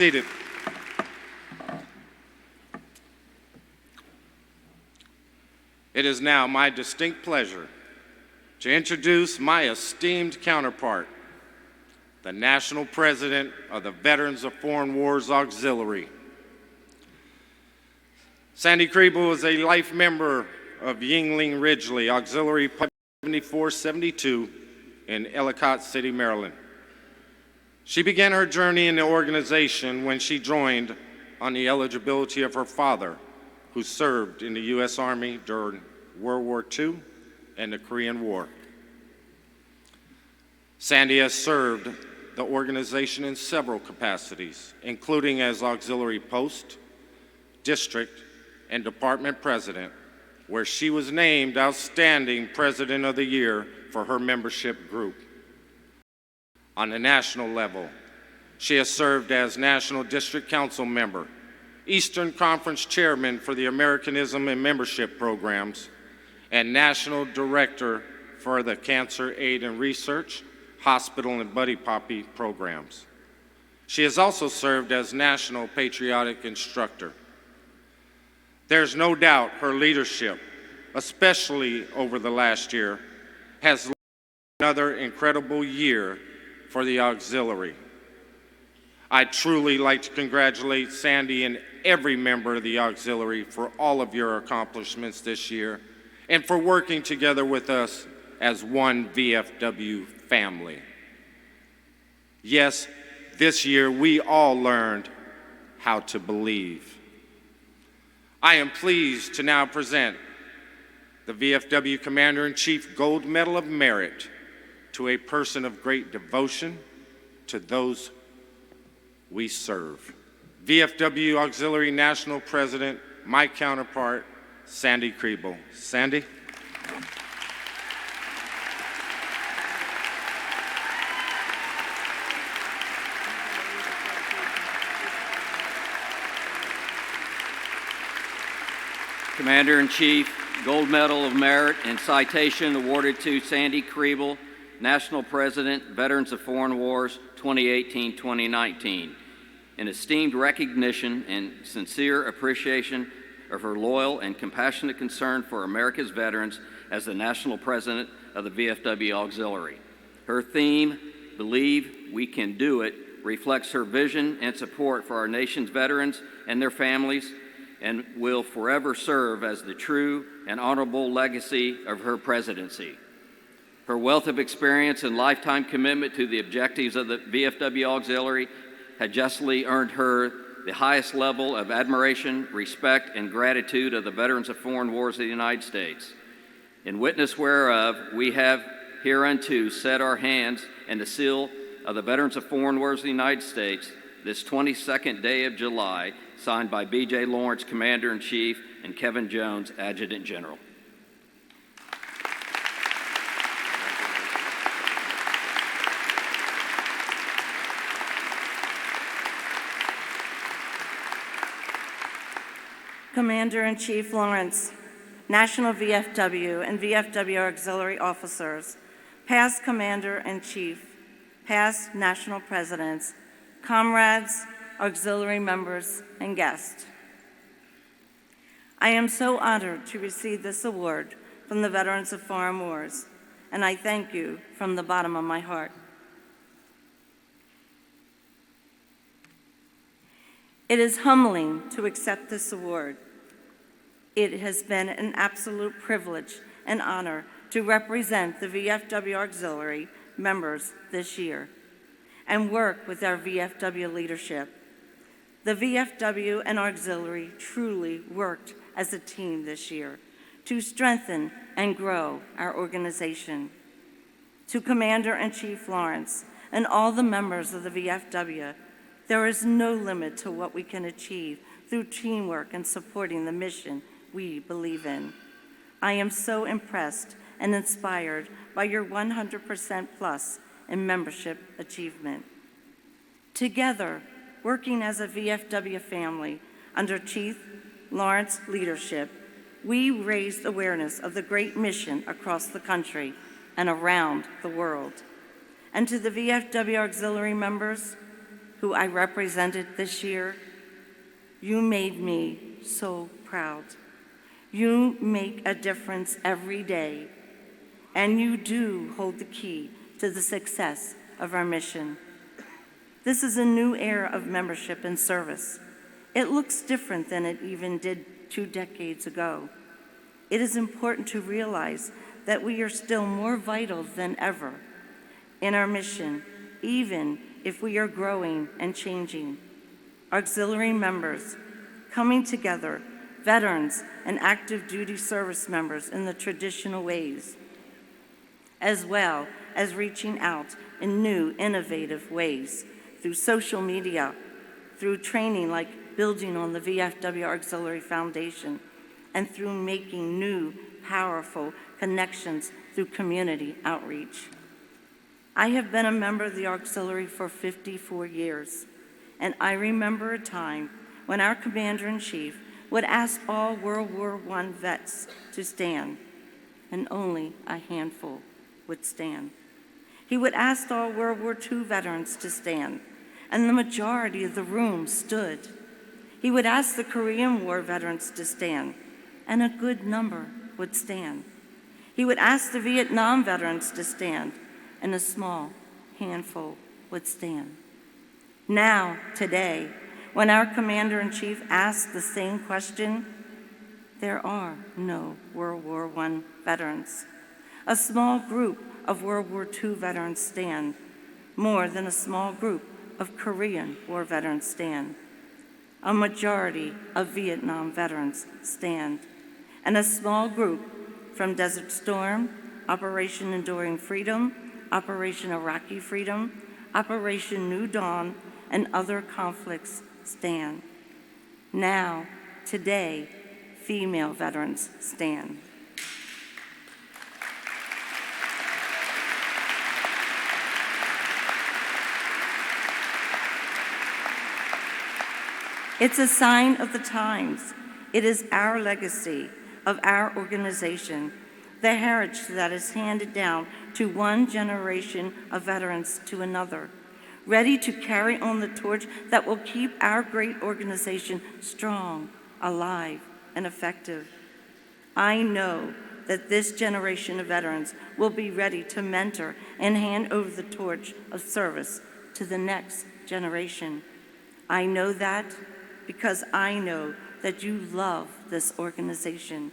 Seated. It is now my distinct pleasure to introduce my esteemed counterpart, the National President of the Veterans of Foreign Wars Auxiliary. Sandy Kriebel is a life member of Yingling Ridgely Auxiliary 7472 in Ellicott City, Maryland. She began her journey in the organization when she joined on the eligibility of her father, who served in the U.S. Army during World War II and the Korean War. Sandy has served the organization in several capacities, including as auxiliary post, district, and department president, where she was named Outstanding President of the Year for her membership group. On the national level, she has served as National District Council member, Eastern Conference Chairman for the Americanism and Membership Programs, and National Director for the Cancer Aid and Research, Hospital and Buddy Poppy programs. She has also served as National Patriotic Instructor. There's no doubt her leadership, especially over the last year, has led to another incredible year for the auxiliary. I'd truly like to congratulate Sandy and every member of the auxiliary for all of your accomplishments this year and for working together with us as one VFW family. Yes, this year we all learned how to believe. I am pleased to now present the VFW Commander-in-Chief Gold Medal of Merit to a person of great devotion to those we serve. VFW Auxiliary National President, my counterpart, Sandy Kriebel. Sandy? Commander-in-Chief, Gold Medal of Merit and Citation awarded to Sandy Kriebel, National President, Veterans of Foreign Wars 2018-2019, in esteemed recognition and sincere appreciation of her loyal and compassionate concern for America's veterans as the National President of the VFW Auxiliary. Her theme, Believe We Can Do It, reflects her vision and support for our nation's veterans and their families, and will forever serve as the true and honorable legacy of her presidency. Her wealth of experience and lifetime commitment to the objectives of the VFW Auxiliary had justly earned her the highest level of admiration, respect, and gratitude of the veterans of foreign wars of the United States. In witness whereof, we have hereunto set our hands and the seal of the veterans of foreign wars of the United States this 22nd day of July, signed by B.J. Lawrence, Commander-in-Chief, and Kevin Jones, Adjutant General. Commander-in-Chief Lawrence, National VFW and VFW Auxiliary officers, past Commander-in-Chief, past National Presidents, comrades, auxiliary members, and guests. I am so honored to receive this award from the Veterans of Foreign Wars, and I thank you from the bottom of my heart. It is humbling to accept this award. It has been an absolute privilege and honor to represent the VFW Auxiliary members this year and work with our VFW leadership. The VFW and Auxiliary truly worked as a team this year to strengthen and grow our organization. To Commander-in-Chief Lawrence and all the members of the VFW, there is no limit to what we can achieve through teamwork and supporting the mission we believe in. I am so impressed and inspired by your 100% plus in membership achievement. Together, working as a VFW family under Chief Lawrence leadership, we raised awareness of the great mission across the country and around the world. And to the VFW auxiliary members, who I represented this year, you made me so proud. You make a difference every day, and you do hold the key to the success of our mission. This is a new era of membership and service. It looks different than it even did 2 decades ago. It is important to realize that we are still more vital than ever in our mission, even if we are growing and changing. Auxiliary members coming together, veterans and active duty service members in the traditional ways, as well as reaching out in new, innovative ways through social media, through training like building on the VFW Auxiliary Foundation, and through making new, powerful connections through community outreach. I have been a member of the Auxiliary for 54 years, and I remember a time when our Commander-in-Chief would ask all World War I vets to stand, and only a handful would stand. He would ask all World War II veterans to stand, and the majority of the room stood. He would ask the Korean War veterans to stand, and a good number would stand. He would ask the Vietnam veterans to stand, and a small handful would stand. Now, today, when our Commander-in-Chief asks the same question, there are no World War I veterans. A small group of World War II veterans stand, more than a small group of Korean War veterans stand. A majority of Vietnam veterans stand, and a small group from Desert Storm, Operation Enduring Freedom, Operation Iraqi Freedom, Operation New Dawn, and other conflicts stand. Now, today, female veterans stand. It's a sign of the times. It is our legacy of our organization, the heritage that is handed down to one generation of veterans to another, ready to carry on the torch that will keep our great organization strong, alive, and effective. I know that this generation of veterans will be ready to mentor and hand over the torch of service to the next generation. I know that because I know that you love this organization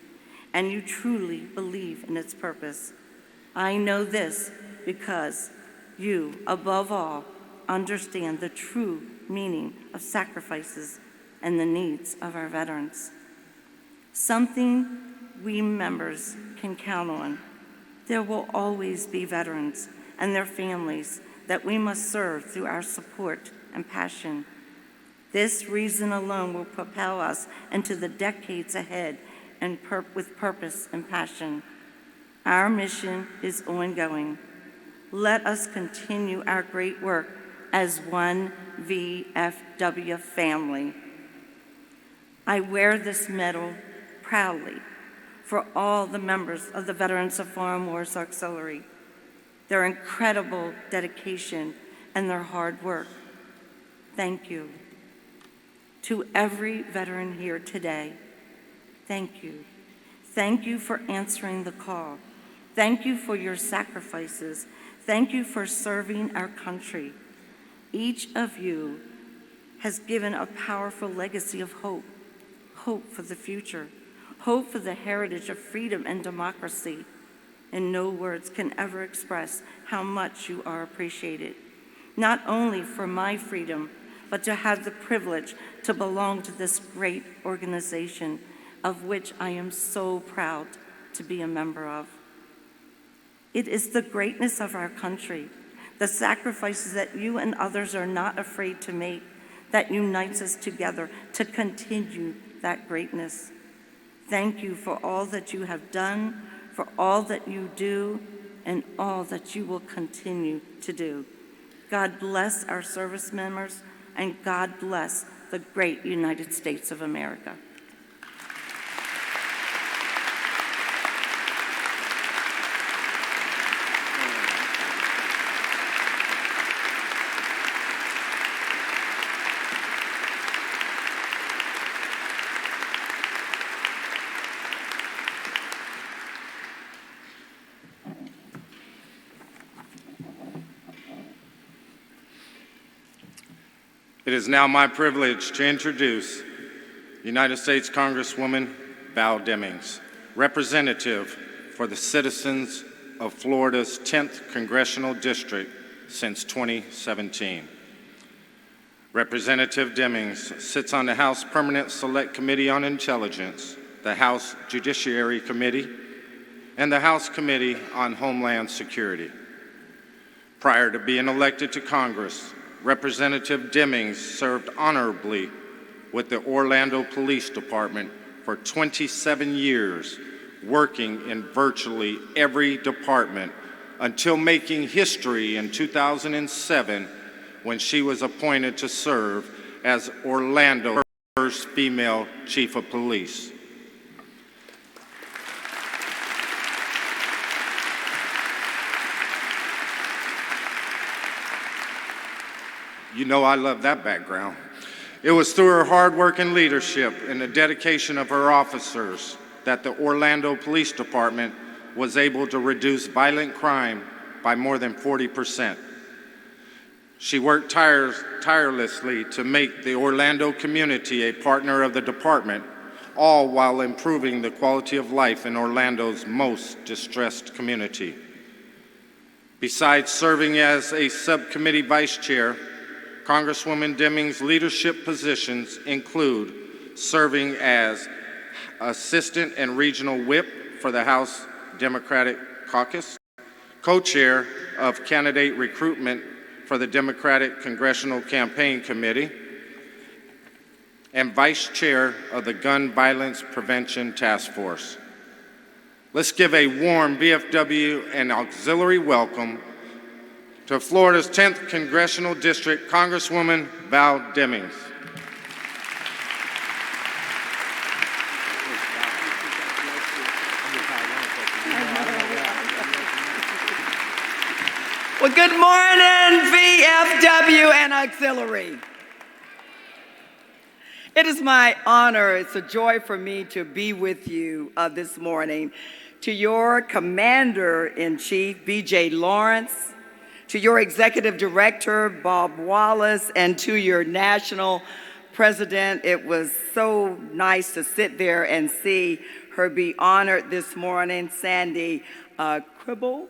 and you truly believe in its purpose. I know this because you, above all, understand the true meaning of sacrifices and the needs of our veterans. Something we members can count on. There will always be veterans and their families that we must serve through our support and passion. This reason alone will propel us into the decades ahead and with purpose and passion. Our mission is ongoing. Let us continue our great work as one VFW family. I wear this medal proudly for all the members of the Veterans of Foreign Wars Auxiliary, their incredible dedication and their hard work. Thank you. To every veteran here today, thank you. Thank you for answering the call. Thank you for your sacrifices. Thank you for serving our country. Each of you has given a powerful legacy of hope, hope for the future, hope for the heritage of freedom and democracy. And no words can ever express how much you are appreciated, not only for my freedom, but to have the privilege to belong to this great organization of which I am so proud to be a member of. It is the greatness of our country, the sacrifices that you and others are not afraid to make, that unites us together to continue that greatness. Thank you for all that you have done, for all that you do, and all that you will continue to do. God bless our service members, and God bless the great United States of America. It is now my privilege to introduce United States Congresswoman Val Demings, representative for the citizens of Florida's 10th Congressional District since 2017. Representative Demings sits on the House Permanent Select Committee on Intelligence, the House Judiciary Committee, and the House Committee on Homeland Security. Prior to being elected to Congress, Representative Demings served honorably with the Orlando Police Department for 27 years, working in virtually every department until making history in 2007 when she was appointed to serve as Orlando's first female chief of police. You know I love that background. It was through her hard work and leadership and the dedication of her officers that the Orlando Police Department was able to reduce violent crime by more than 40%. She worked tirelessly to make the Orlando community a partner of the department, all while improving the quality of life in Orlando's most distressed community. Besides serving as a subcommittee vice chair, Congresswoman Demings' leadership positions include serving as Assistant and Regional Whip for the House Democratic Caucus, co-chair of candidate recruitment for the Democratic Congressional Campaign Committee, and vice chair of the Gun Violence Prevention Task Force. Let's give a warm VFW and auxiliary welcome to Florida's 10th Congressional District, Congresswoman Val Demings. Well, good morning, VFW and auxiliary. It is my honor, it's a joy for me to be with you this morning. To your Commander-in-Chief, B.J. Lawrence, to your Executive Director, Bob Wallace, and to your National President, it was so nice to sit there and see her be honored this morning, Sandy Cribble.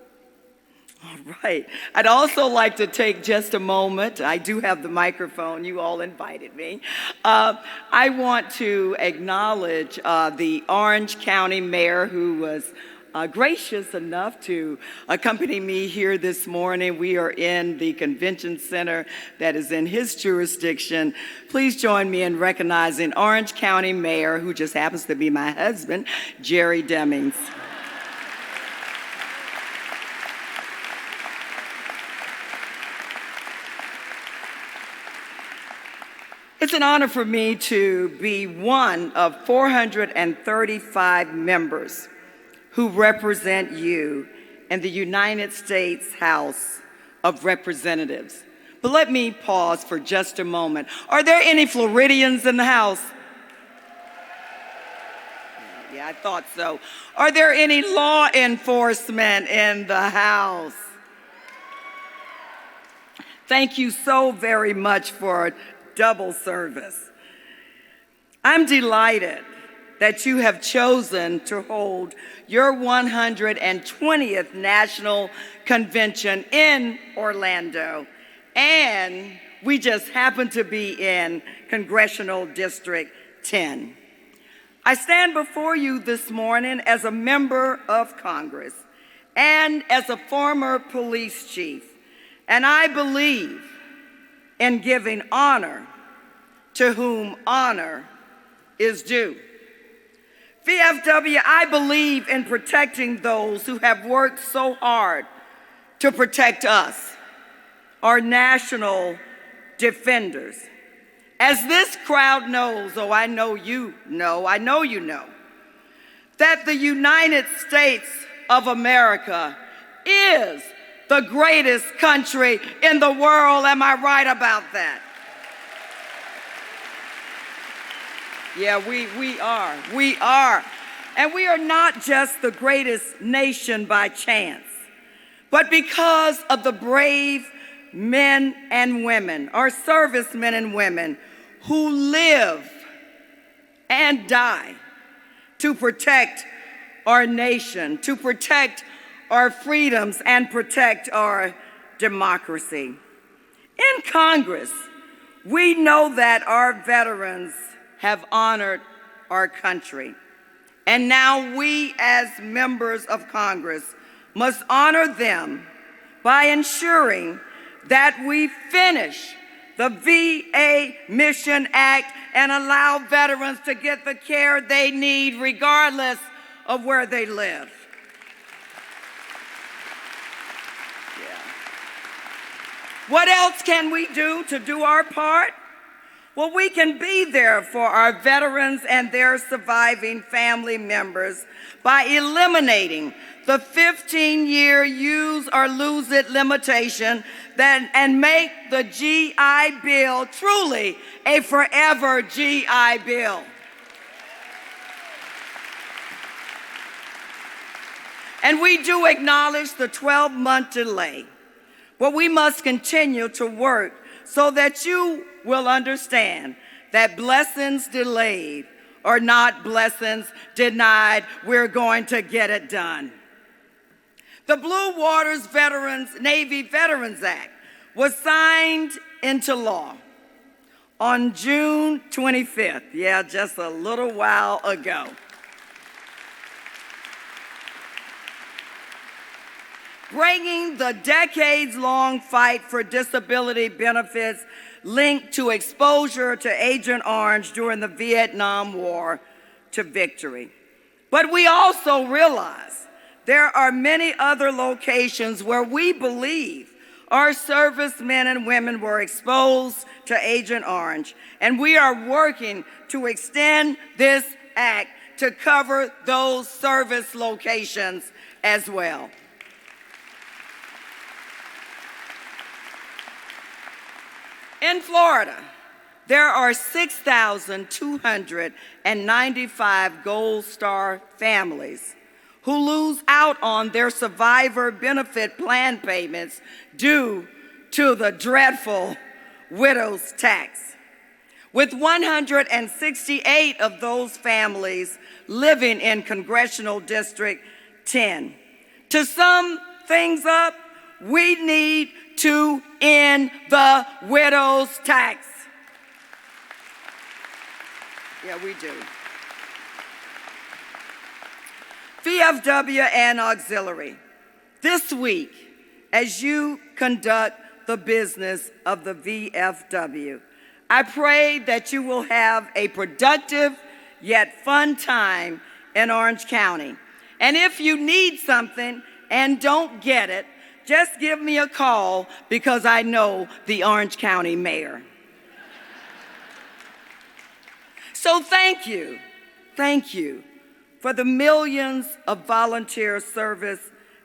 All right. I'd also like to take just a moment. I do have the microphone. You all invited me. I want to acknowledge the Orange County Mayor who was gracious enough to accompany me here this morning. We are in the convention center that is in his jurisdiction. Please join me in recognizing Orange County Mayor, who just happens to be my husband, Jerry Demings. It's an honor for me to be one of 435 members who represent you in the United States House of Representatives. But let me pause for just a moment. Are there any Floridians in the House? Yeah, I thought so. Are there any law enforcement in the House? Thank you so very much for double service. I'm delighted that you have chosen to hold your 120th National Convention in Orlando, and we just happen to be in Congressional District 10. I stand before you this morning as a member of Congress and as a former police chief, and I believe in giving honor to whom honor is due. VFW, I believe in protecting those who have worked so hard to protect us, our national defenders. As this crowd knows, oh, I know you know, that the United States of America is the greatest country in the world. Am I right about that? Yeah, we are. And we are not just the greatest nation by chance, but because of the brave men and women, our servicemen and women who live and die to protect our nation, to protect our freedoms, and protect our democracy. In Congress, we know that our veterans have honored our country. And now we, as members of Congress, must honor them by ensuring that we finish the VA Mission Act and allow veterans to get the care they need regardless of where they live. What else can we do to do our part? Well, we can be there for our veterans and their surviving family members by eliminating the 15-year use or lose it limitation and make the GI Bill truly a forever GI Bill. And we do acknowledge the 12-month delay, but we must continue to work so that you will understand that blessings delayed are not blessings denied. We're going to get it done. The Blue Waters Navy Veterans Act was signed into law on June 25th, just a little while ago. Bringing the decades-long fight for disability benefits linked to exposure to Agent Orange during the Vietnam War to victory. But we also realize there are many other locations where we believe our servicemen and women were exposed to Agent Orange, and we are working to extend this act to cover those service locations as well. In Florida, there are 6,295 Gold Star families who lose out on their survivor benefit plan payments due to the dreadful widow's tax, with 168 of those families living in Congressional District 10. To sum things up, we need to end the widow's tax. Yeah, we do. VFW and auxiliary. This week, as you conduct the business of the VFW, I pray that you will have a productive yet fun time in Orange County. And if you need something and don't get it, just give me a call because I know the Orange County mayor. So thank you for the millions of volunteer service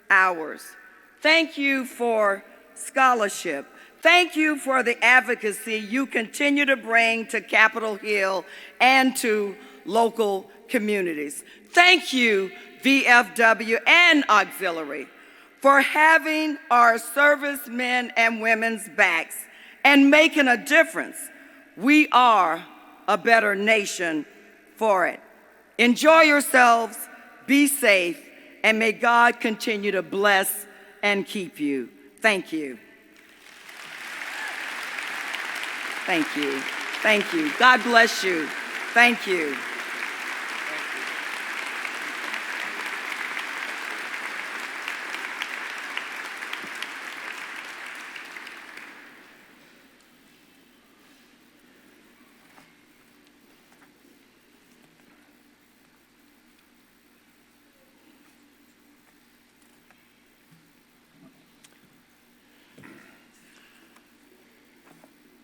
hours. Thank you for scholarship. Thank you for the advocacy you continue to bring to Capitol Hill and to local communities. Thank you, VFW and auxiliary, for having our servicemen and women's backs and making a difference. We are a better nation for it. Enjoy yourselves, be safe, and may God continue to bless and keep you. Thank you. Thank you. Thank you. God bless you. Thank you.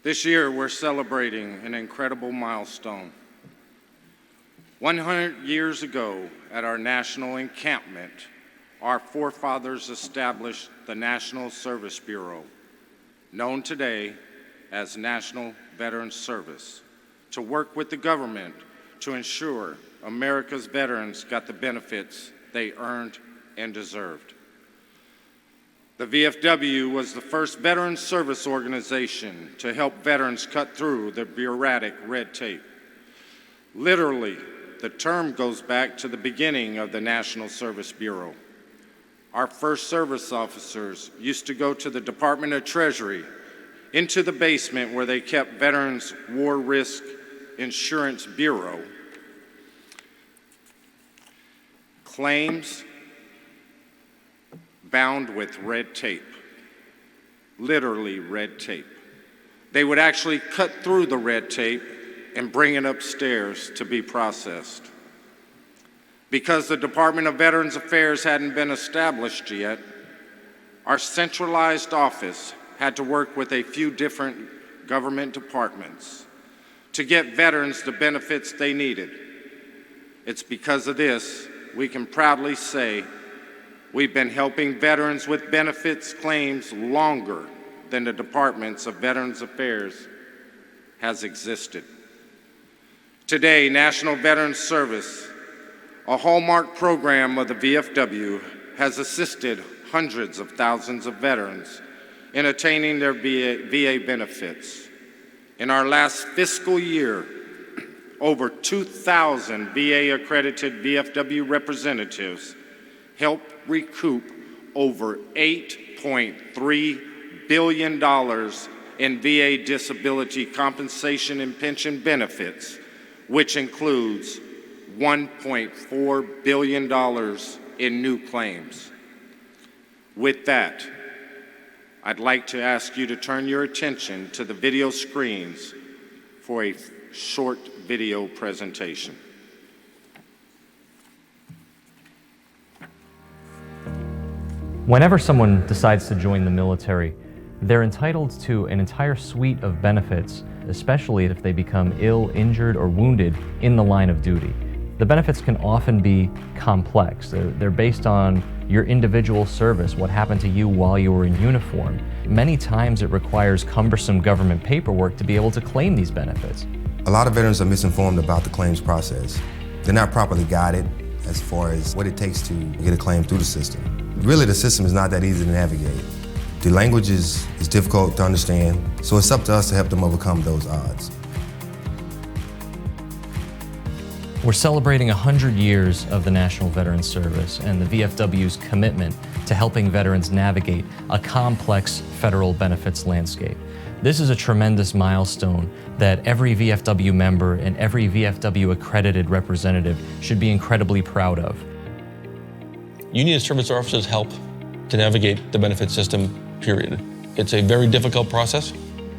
This year, we're celebrating an incredible milestone. 100 years ago, at our national encampment, our forefathers established the National Service Bureau, known today as National Veterans Service, to work with the government to ensure America's veterans got the benefits they earned and deserved. The VFW was the first veteran service organization to help veterans cut through the bureaucratic red tape. Literally, the term goes back to the beginning of the National Service Bureau. Our first service officers used to go to the Department of Treasury, into the basement where they kept Veterans War Risk Insurance Bureau, claims bound with red tape, literally red tape. They would actually cut through the red tape and bring it upstairs to be processed. Because the Department of Veterans Affairs hadn't been established yet, our centralized office had to work with a few different government departments to get veterans the benefits they needed. It's because of this we can proudly say we've been helping veterans with benefits claims longer than the Departments of Veterans Affairs has existed. Today, National Veterans Service, a hallmark program of the VFW, has assisted hundreds of thousands of veterans in attaining their VA benefits. In our last fiscal year, over 2,000 VA-accredited VFW representatives helped recoup over $8.3 billion in VA disability compensation and pension benefits, which includes $1.4 billion in new claims. With that, I'd like to ask you to turn your attention to the video screens for a short video presentation. Whenever someone decides to join the military, they're entitled to an entire suite of benefits, especially if they become ill, injured, or wounded in the line of duty. The benefits can often be complex. They're based on your individual service, what happened to you while you were in uniform. Many times it requires cumbersome government paperwork to be able to claim these benefits. A lot of veterans are misinformed about the claims process. They're not properly guided as far as what it takes to get a claim through the system. Really, the system is not that easy to navigate. The language is difficult to understand, so it's up to us to help them overcome those odds. We're celebrating 100 years of the National Veterans Service and the VFW's commitment to helping veterans navigate a complex federal benefits landscape. This is a tremendous milestone that every VFW member and every VFW accredited representative should be incredibly proud of. Union service officers help to navigate the benefit system, period. It's a very difficult process,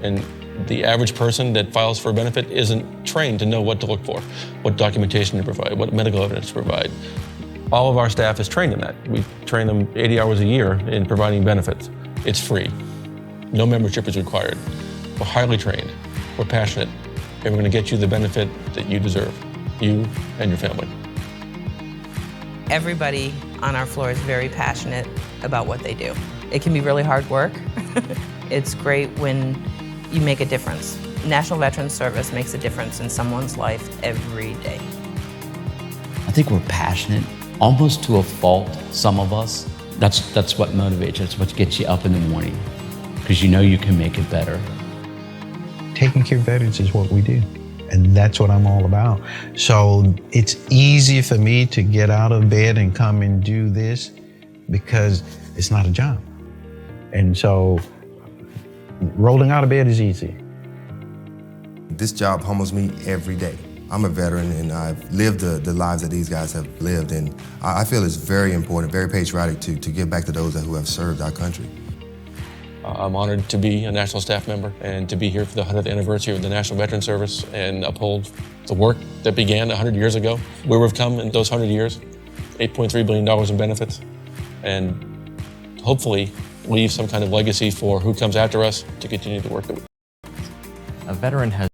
and the average person that files for a benefit isn't trained to know what to look for, what documentation to provide, what medical evidence to provide. All of our staff is trained in that. We train them 80 hours a year in providing benefits. It's free. No membership is required. We're highly trained. We're passionate. And we're going to get you the benefit that you deserve, you and your family. Everybody on our floor is very passionate about what they do. It can be really hard work. It's great when you make a difference. National Veterans Service makes a difference in someone's life every day. I think we're passionate, almost to a fault, some of us. That's what motivates you, that's what gets you up in the morning, because you know you can make it better. Taking care of veterans is what we do, and that's what I'm all about. So it's easy for me to get out of bed and come and do this because it's not a job. And so rolling out of bed is easy. This job humbles me every day. I'm a veteran and I've lived the lives that these guys have lived, and I feel it's very important, very patriotic to give back to those who have served our country. I'm honored to be a National Staff member and to be here for the 100th anniversary of the National Veterans Service and uphold the work that began 100 years ago. Where we've come in those 100 years, $8.3 billion in benefits, and hopefully leave some kind of legacy for who comes after us to continue the work that we do. A veteran has